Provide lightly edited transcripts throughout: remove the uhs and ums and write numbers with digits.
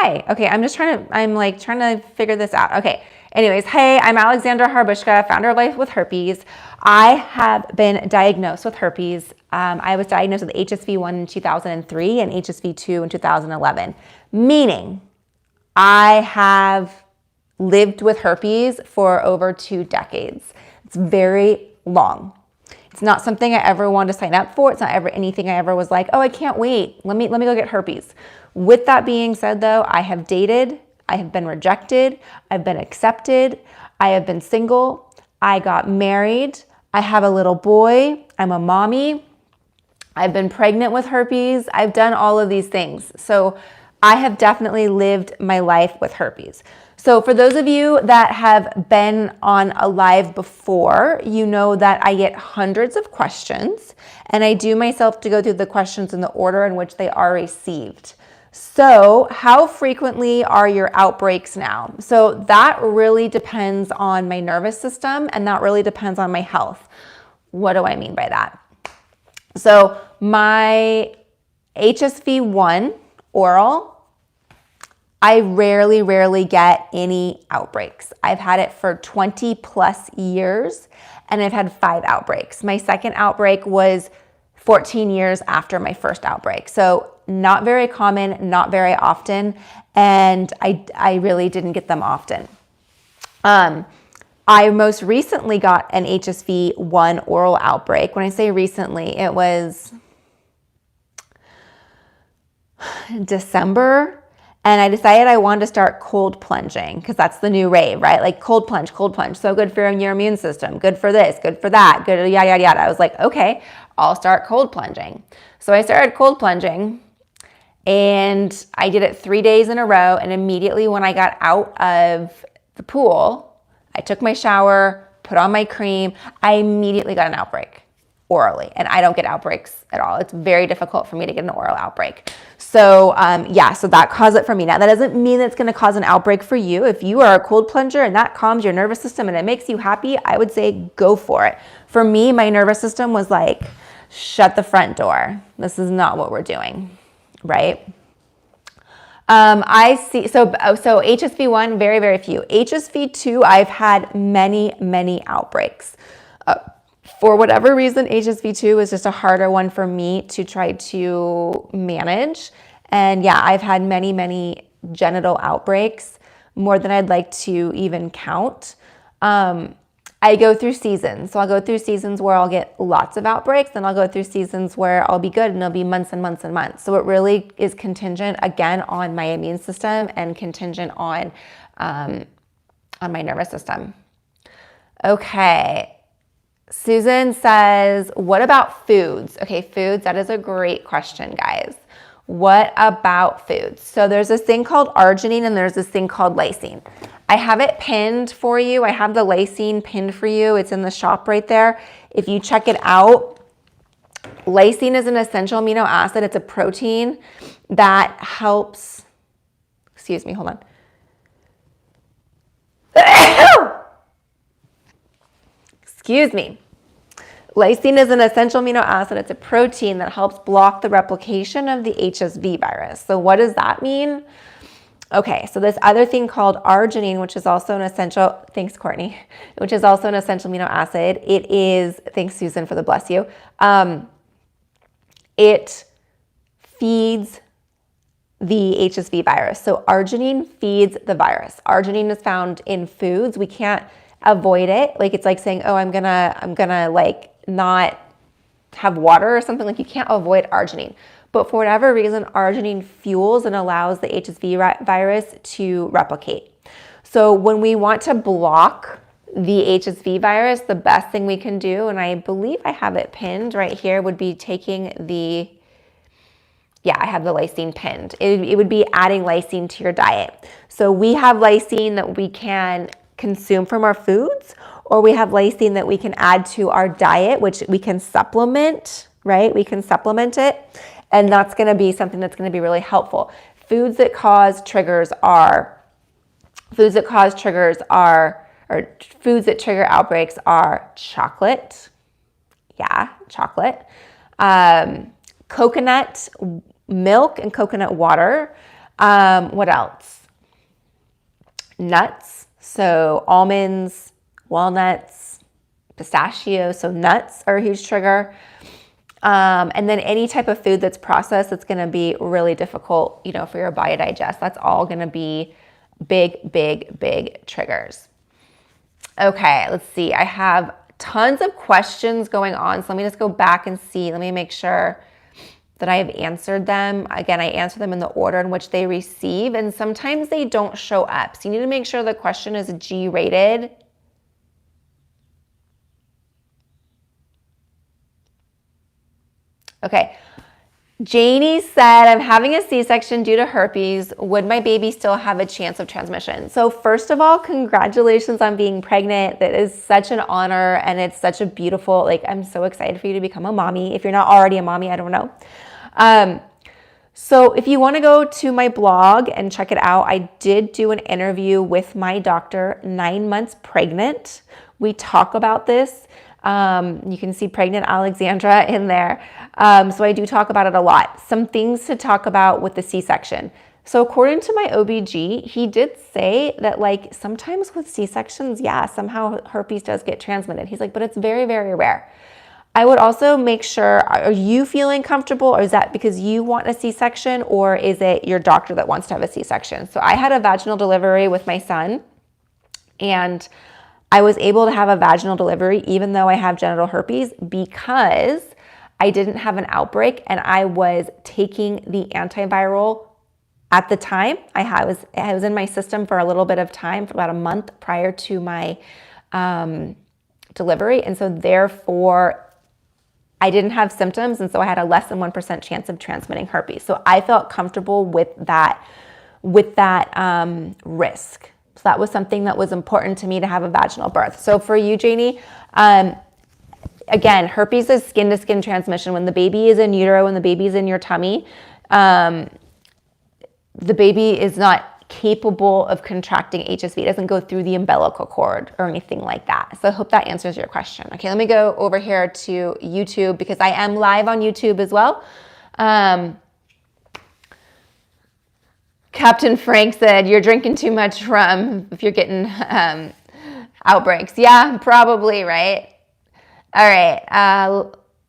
Hi. Okay, I'm trying to figure this out. Okay. Anyways, hey, I'm Alexandra Harbushka, founder of Life with Herpes. I have been diagnosed with herpes. I was diagnosed with HSV1 in 2003 and HSV2 in 2011, meaning I have lived with herpes for over 2 decades. It's very long. It's not something I ever wanted to sign up for. It's not ever anything I ever was like, oh, I can't wait. Let me go get herpes. With that being said, though, I have dated, I have been rejected, I've been accepted, I have been single, I got married, I have a little boy, I'm a mommy, I've been pregnant with herpes, I've done all of these things. So I have definitely lived my life with herpes. So for those of you that have been on a live before, you know that I get hundreds of questions and I do myself to go through the questions in the order in which they are received. So how frequently are your outbreaks now? So that really depends on my nervous system and that really depends on my health. What do I mean by that? So my HSV1 oral, I rarely get any outbreaks. I've had it for 20 plus years and I've had 5 outbreaks. My second outbreak was 14 years after my first outbreak. So not very common, not very often, and I really didn't get them often. I most recently got an HSV1 oral outbreak. When I say recently, it was December, and I decided I wanted to start cold plunging because that's the new rave, right? Like cold plunge, so good for your immune system, good for this, good for that, good yada, yada, yada. I was like, okay, I'll start cold plunging. So I started cold plunging and I did it 3 days in a row. And immediately when I got out of the pool, I took my shower, put on my cream, I immediately got an outbreak orally. And I don't get outbreaks at all. It's very difficult for me to get an oral outbreak. So yeah, so that caused it for me. Now that doesn't mean that it's gonna cause an outbreak for you. If you are a cold plunger and that calms your nervous system and it makes you happy, I would say go for it. For me, my nervous system was like, shut the front door. This is not what we're doing, right? I see, so HSV1, very few. HSV2, I've had many outbreaks. For whatever reason, HSV2 is just a harder one for me to try to manage. And yeah, I've had many genital outbreaks, more than I'd like to even count. I go through seasons. So I'll go through seasons where I'll get lots of outbreaks, and I'll go through seasons where I'll be good and it'll be months and months and months. So it really is contingent, again, on my immune system and contingent on my nervous system. Okay. Susan says, what about foods? Okay, foods, that is a great question, guys. What about foods? So there's this thing called arginine and there's this thing called lysine. I have it pinned for you. I have the lysine pinned for you. It's in the shop right there. If you check it out, lysine is an essential amino acid. It's a protein that helps, excuse me, hold on. Excuse me. Lysine is an essential amino acid. It's a protein that helps block the replication of the HSV virus. So what does that mean? Okay, so this other thing called arginine, which is also an essential, thanks Courtney, which is also an essential amino acid. It is, thanks Susan for the bless you. It feeds the HSV virus. So arginine feeds the virus. Arginine is found in foods. We can't avoid it. Like it's like saying, oh, I'm gonna like not have water or something. Like you can't avoid arginine. But for whatever reason, arginine fuels and allows the HSV virus to replicate. So when we want to block the HSV virus, the best thing we can do, and I believe I have it pinned right here, would be taking the, yeah, I have the lysine pinned. It would be adding lysine to your diet. So we have lysine that we can consume from our foods, or we have lysine that we can add to our diet, which we can supplement, right? We can supplement it. And that's going to be something that's going to be really helpful. Foods that cause triggers are, or foods that trigger outbreaks are chocolate. Yeah, chocolate. Coconut milk and coconut water. What else? Nuts. So almonds, walnuts, pistachios. So nuts are a huge trigger. And then any type of food that's processed, that's going to be really difficult, you know, for your body to digest. That's all going to be big, big, big triggers. Okay, let's see. I have tons of questions going on. So let me just go back and see. Let me make sure that I have answered them. Again, I answer them in the order in which they receive, and sometimes they don't show up. So you need to make sure the question is G-rated. Okay. Janie said, I'm having a C-section due to herpes. Would my baby still have a chance of transmission? So first of all, congratulations on being pregnant. That is such an honor, and it's such a beautiful, like, I'm so excited for you to become a mommy. If you're not already a mommy, I don't know. So if you want to go to my blog and check it out, I did do an interview with my doctor, 9 months pregnant. We talk about this. You can see pregnant Alexandra in there. So I do talk about it a lot. Some things to talk about with the C-section. So according to my OBG, he did say that, like, sometimes with C-sections, yeah, somehow herpes does get transmitted. He's like, but it's very, very rare. I would also make sure, are you feeling comfortable, or is that because you want a C-section, or is it your doctor that wants to have a C-section? So I had a vaginal delivery with my son, and I was able to have a vaginal delivery even though I have genital herpes, because I didn't have an outbreak and I was taking the antiviral at the time. I was in my system for a little bit of time, for about a month prior to my delivery. And so therefore I didn't have symptoms, and so I had a less than 1% chance of transmitting herpes. So I felt comfortable with that risk. So that was something that was important to me, to have a vaginal birth. So for you, Janie, again, herpes is skin-to-skin transmission. When the baby is in utero, when the baby is in your tummy, the baby is not capable of contracting HSV. It doesn't go through the umbilical cord or anything like that. So I hope that answers your question. Okay, let me go over here to YouTube, because I am live on YouTube as well. Captain Frank said, you're drinking too much rum if you're getting outbreaks. Yeah, probably, right? All right.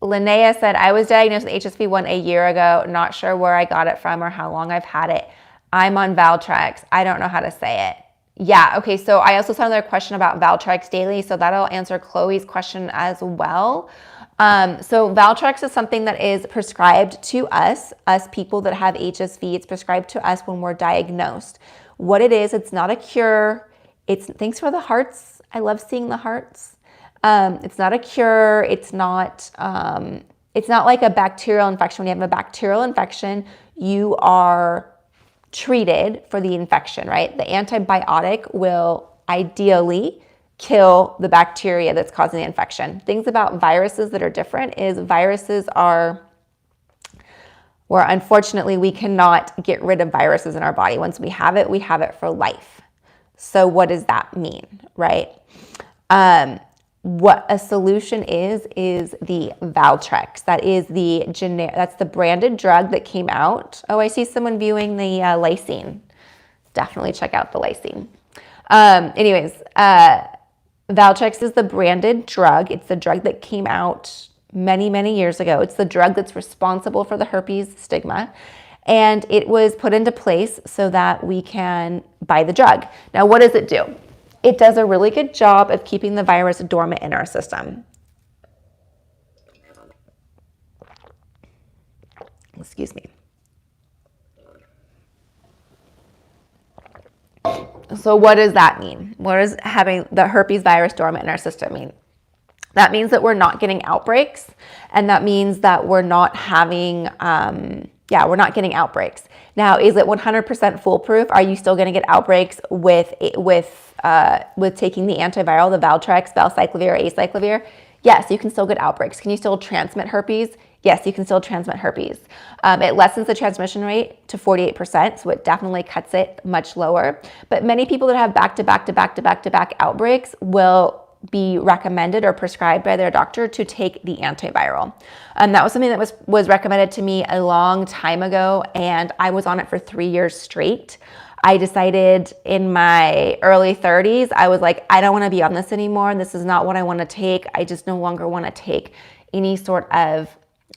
Linnea said, I was diagnosed with HSV1 a year ago. Not sure where I got it from or how long I've had it. I'm on Valtrex. I don't know how to say it. Yeah, okay, so I also saw another question about Valtrex daily, so that'll answer Chloe's question as well. So Valtrex is something that is prescribed to us people that have HSV. It's prescribed to us when we're diagnosed. What it is, it's not a cure. Thanks for the hearts. I love seeing the hearts. It's not a cure. It's not like a bacterial infection. When you have a bacterial infection, you are treated for the infection, right? The antibiotic will ideally kill the bacteria that's causing the infection. Things about viruses that are different is viruses are, where unfortunately we cannot get rid of viruses in our body. Once we have it for life. So what does that mean, right? What a solution is the Valtrex. That is that's the branded drug that came out. Oh, I see someone viewing the Lysine. Definitely check out the Lysine. Anyways, Valtrex is the branded drug. It's the drug that came out many, many years ago. It's the drug that's responsible for the herpes stigma. And it was put into place so that we can buy the drug. Now, what does it do? It does a really good job of keeping the virus dormant in our system. Excuse me. So what does that mean? What does having the herpes virus dormant in our system mean? That means that we're not getting outbreaks, and that means that we're not having, we're not getting outbreaks. Now, is it 100% foolproof? Are you still going to get outbreaks with taking the antiviral, the Valtrex, valcyclovir, or acyclovir? Yes, you can still get outbreaks. Can you still transmit herpes? Yes, you can still transmit herpes. It lessens the transmission rate to 48%, so it definitely cuts it much lower. But many people that have back-to-back outbreaks will be recommended or prescribed by their doctor to take the antiviral. That was something that was recommended to me a long time ago, and I was on it for 3 years straight. I decided in my early 30s, I was like, I don't want to be on this anymore. This is not what I want to take. I just no longer want to take any sort of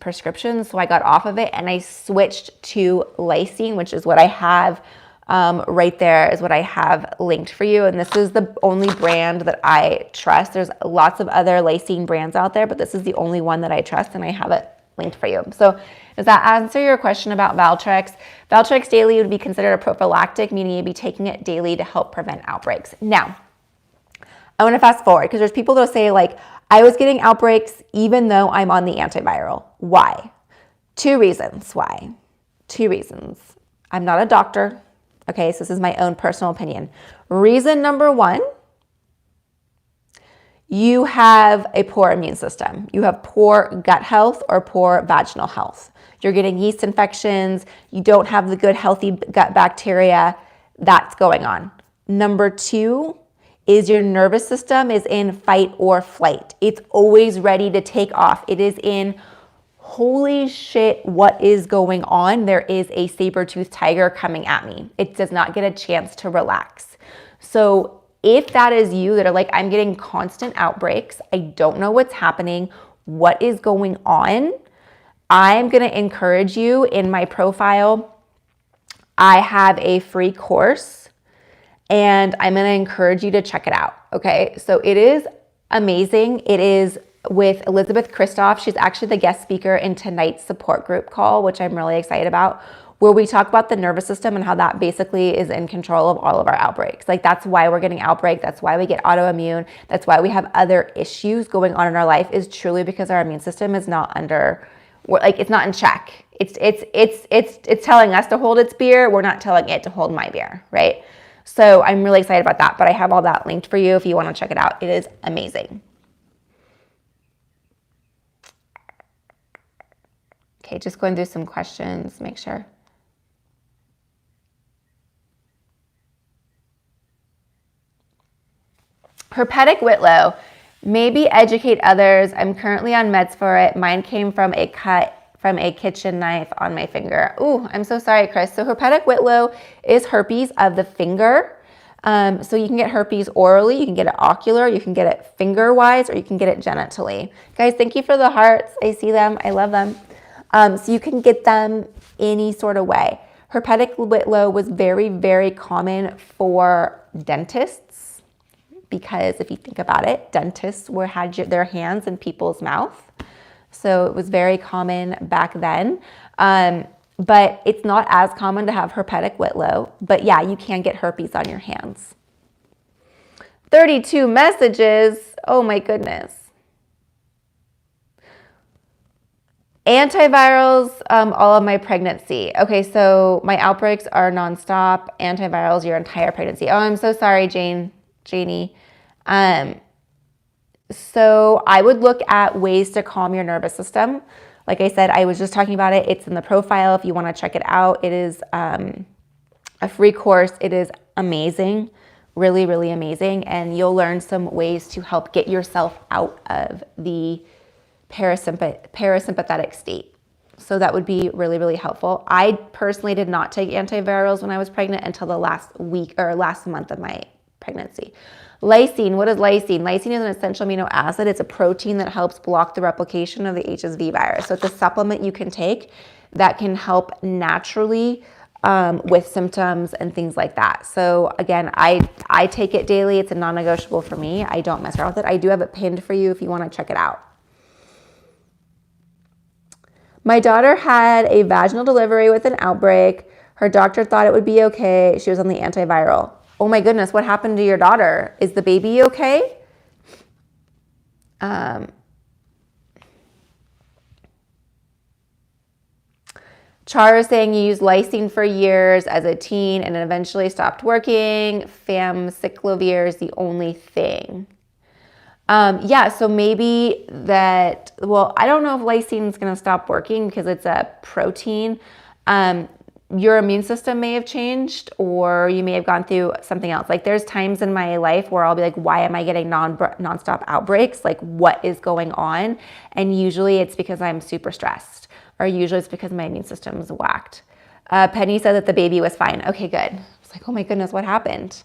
prescription. So I got off of it and I switched to Lysine, which is what I have right there, is what I have linked for you. And this is the only brand that I trust. There's lots of other Lysine brands out there, but this is the only one that I trust, and I have it linked for you. So does that answer your question about Valtrex? Valtrex daily would be considered a prophylactic, meaning you'd be taking it daily to help prevent outbreaks. Now, I want to fast forward because there's people that'll say like, I was getting outbreaks even though I'm on the antiviral. Why? 2 reasons why. 2 reasons. I'm not a doctor. Okay, so this is my own personal opinion. Reason number 1, you have a poor immune system. You have poor gut health or poor vaginal health. You're getting yeast infections. You don't have the good healthy gut bacteria. That's going on. Number 2 is your nervous system is in fight or flight. It's always ready to take off. It is in, holy shit, what is going on? There is a saber-toothed tiger coming at me. It does not get a chance to relax. So if that is you that are like, I'm getting constant outbreaks, I don't know what's happening, what is going on, I'm going to encourage you in my profile. I have a free course and I'm going to encourage you to check it out. Okay. So it is amazing. It is with Elisabeth Christoph. She's actually the guest speaker in tonight's support group call, which I'm really excited about, where we talk about the nervous system and how that basically is in control of all of our outbreaks. Like that's why we're getting outbreaks. That's why we get autoimmune. That's why we have other issues going on in our life, is truly because our immune system is not under, like it's not in check. It's telling us to hold its beer. We're not telling it to hold my beer, right? So I'm really excited about that, but I have all that linked for you if you want to check it out. It is amazing. Okay, just going through some questions, make sure. Herpetic whitlow. Maybe educate others. I'm currently on meds for it. Mine came from a cut from a kitchen knife on my finger. Ooh, I'm so sorry, Chris. So herpetic whitlow is herpes of the finger. So you can get herpes orally, you can get it ocular, you can get it finger-wise, or you can get it genitally. Guys, thank you for the hearts. I see them. I love them. So you can get them any sort of way. Herpetic whitlow was very, very common for dentists, because if you think about it, dentists had their hands in people's mouth. So it was very common back then. But it's not as common to have herpetic whitlow. But yeah, you can get herpes on your hands. 32 messages. Oh my goodness. Antivirals, all of my pregnancy. Okay, so my outbreaks are nonstop. Antivirals, your entire pregnancy. Oh, I'm so sorry, Janie. So I would look at ways to calm your nervous system. Like I said, I was just talking about it. It's in the profile if you want to check it out. It is a free course. It is amazing, really, really amazing. And you'll learn some ways to help get yourself out of the parasympathetic state. So that would be really, really helpful. I personally did not take antivirals when I was pregnant until the last week or last month of my pregnancy. Lysine, what is lysine? Lysine is an essential amino acid. It's a protein that helps block the replication of the HSV virus. So it's a supplement you can take that can help naturally with symptoms and things like that. So again, I take it daily. It's a non-negotiable for me. I don't mess around with it. I do have it pinned for you if you want to check it out. My daughter had a vaginal delivery with an outbreak. Her doctor thought it would be okay. She was on the antiviral. Oh my goodness, what happened to your daughter? Is the baby okay? Char is saying you used lysine for years as a teen and it eventually stopped working. Famciclovir is the only thing. Yeah, so maybe that, well, I don't know if lysine is going to stop working because it's a protein. your immune system may have changed, or you may have gone through something else. Like there's times in my life where I'll be like, why am I getting nonstop outbreaks? Like what is going on? And usually it's because I'm super stressed, or usually it's because my immune system is whacked. Penny said that the baby was fine. Okay, good. I was like, oh my goodness, what happened?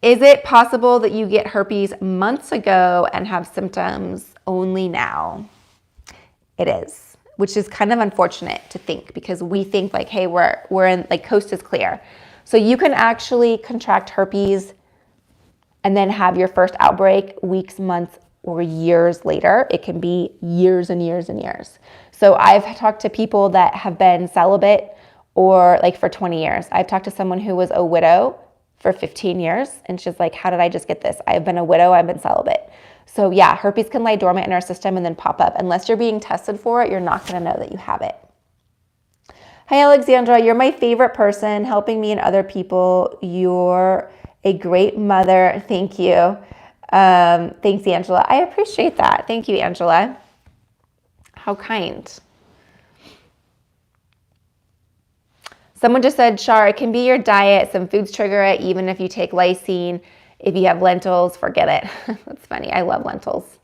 Is it possible that you get herpes months ago and have symptoms only now? It is, which is kind of unfortunate to think, because we think like, hey, we're in, like, coast is clear. So you can actually contract herpes and then have your first outbreak weeks, months, or years later. It can be years and years and years. So I've talked to people that have been celibate or like for 20 years. I've talked to someone who was a widow for 15 years. And she's like, how did I just get this? I've been a widow, I've been celibate. So yeah, herpes can lie dormant in our system and then pop up. Unless you're being tested for it, you're not gonna know that you have it. Hi, Alexandra, you're my favorite person, helping me and other people. You're a great mother. Thank you. Thanks, Angela. I appreciate that. Thank you, Angela. How kind. Someone just said, Shar, it can be your diet. Some foods trigger it, even if you take lysine. If you have lentils, forget it. That's funny. I love lentils.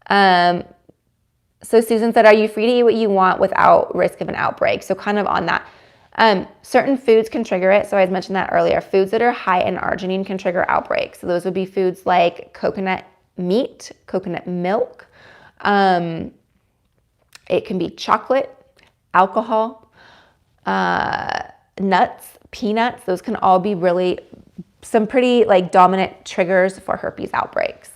So Susan said, are you free to eat what you want without risk of an outbreak? So kind of on that. Certain foods can trigger it. So I mentioned that earlier. Foods that are high in arginine can trigger outbreaks. So those would be foods like coconut meat, coconut milk. It can be chocolate, alcohol, nuts, peanuts. Those can all be really some pretty like dominant triggers for herpes outbreaks.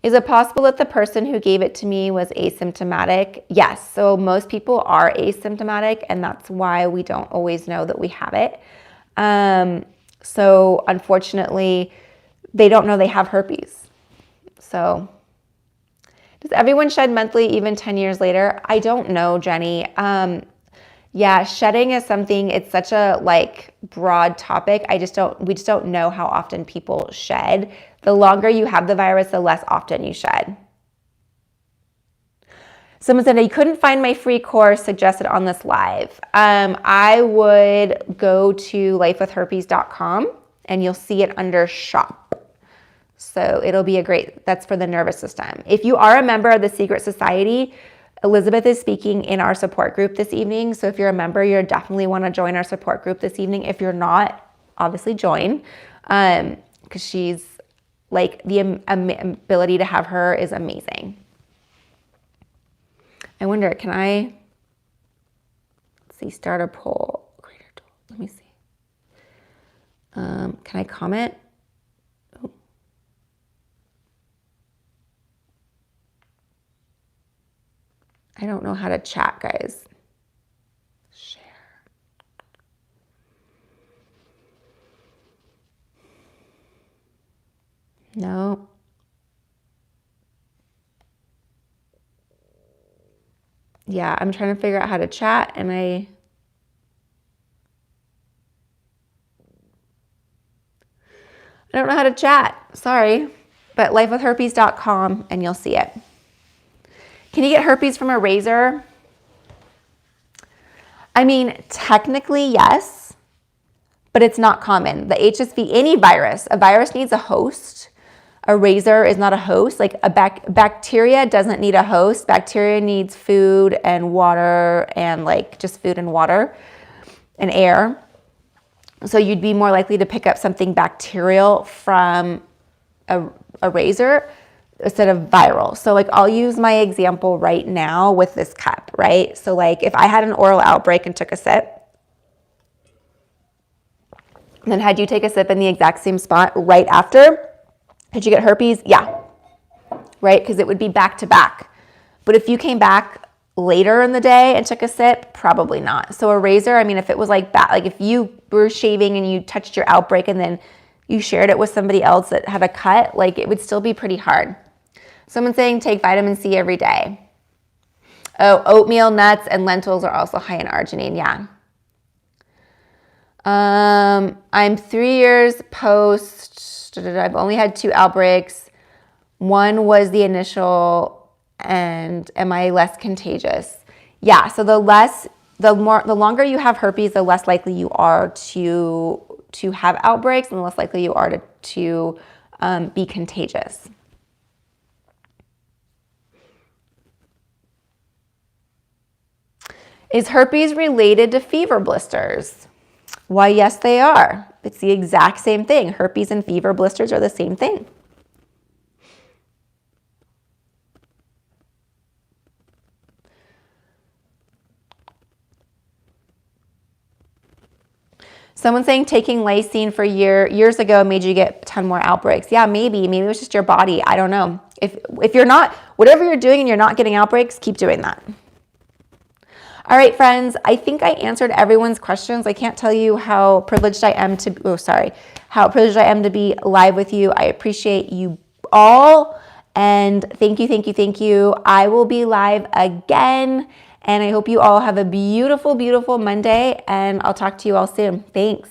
Is it possible that the person who gave it to me was asymptomatic? Yes. So most people are asymptomatic, and that's why we don't always know that we have it. So unfortunately, they don't know they have herpes. So does everyone shed monthly even 10 years later? I don't know, Jenny. Yeah, shedding is something, it's such a like broad topic. We just don't know how often people shed. The longer you have the virus, the less often you shed. Someone said, I couldn't find my free course suggested on this live. I would go to lifewithherpes.com and you'll see it under shop. So it'll be that's for the nervous system. If you are a member of the Secret Society, Elisabeth is speaking in our support group this evening. So if you're a member, you definitely want to join our support group this evening. If you're not, obviously join, because she's like, the ability to have her is amazing. I wonder, let's see, start a poll. Creator tool. Let me see. Can I comment? Oh. I don't know how to chat, guys. Share. No. Yeah, I'm trying to figure out how to chat, and I don't know how to chat. Sorry. But lifewithherpes.com and you'll see it. Can you get herpes from a razor? I mean, technically, yes, but it's not common. The HSV, any virus, a virus needs a host. A razor is not a host. Like a bacteria doesn't need a host. Bacteria needs food and water, and like just food and water and air. So you'd be more likely to pick up something bacterial from a razor instead of viral. So like I'll use my example right now with this cup, right? So like if I had an oral outbreak and took a sip, then had you take a sip in the exact same spot right after, could you get herpes? Yeah, right? Because it would be back to back. But if you came back later in the day and took a sip, probably not. So a razor, I mean, if it was like if you were shaving and you touched your outbreak and then you shared it with somebody else that had a cut, like it would still be pretty hard. Someone's saying take vitamin C every day. Oh, oatmeal, nuts, and lentils are also high in arginine. Yeah. I'm 3 years post. I've only had 2 outbreaks. One was the initial, and am I less contagious? Yeah, so the longer you have herpes, the less likely you are to have outbreaks, and the less likely you are to be contagious. Is herpes related to fever blisters? Why, yes, they are. It's the exact same thing. Herpes and fever blisters are the same thing. Someone saying taking Lysine for years ago made you get a ton more outbreaks. Yeah, maybe it was just your body. I don't know. If you're not, whatever you're doing and you're not getting outbreaks, keep doing that. All right, friends, I think I answered everyone's questions. I can't tell you how privileged I am to be live with you. I appreciate you all, and thank you. I will be live again, and I hope you all have a beautiful, beautiful Monday, and I'll talk to you all soon. Thanks.